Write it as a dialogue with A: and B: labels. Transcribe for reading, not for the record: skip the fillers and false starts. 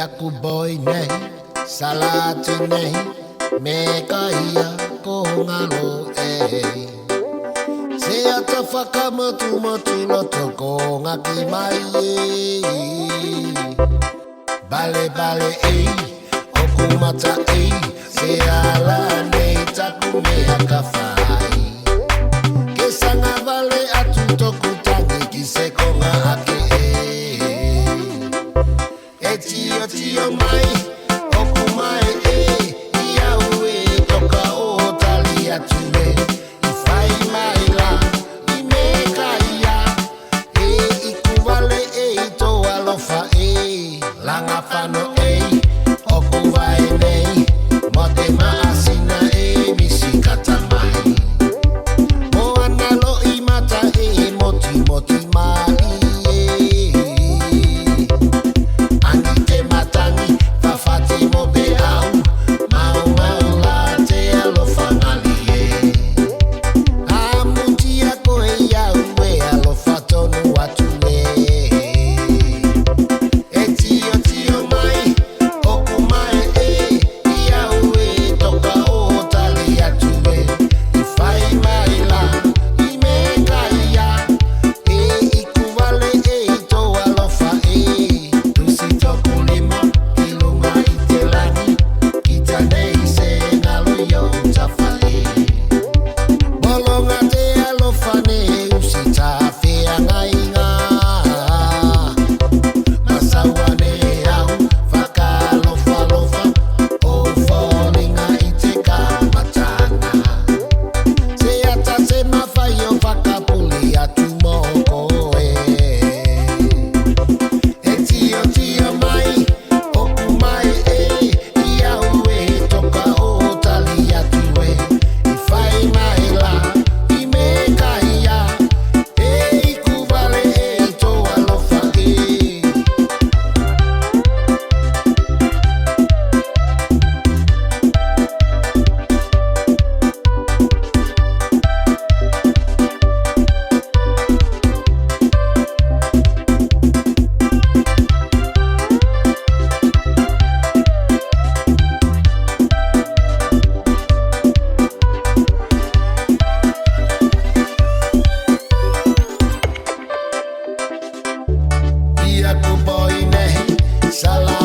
A: aku boy nei salatu nei me kaia ko ngalo se ata whakamatu matu loto ko ngaki mai bale bale oku mata se ala nei taku mea ka whai ke sanga vale atu toku tangi ki se konga hake tio tio mai oku mai ia ue toka o tali atu I fai mai la I me kaia iku vale to alofa langa whano oku vai nei mo te maasina misi kata mai mo ana lo I mata moti moti mai aku boy nei salah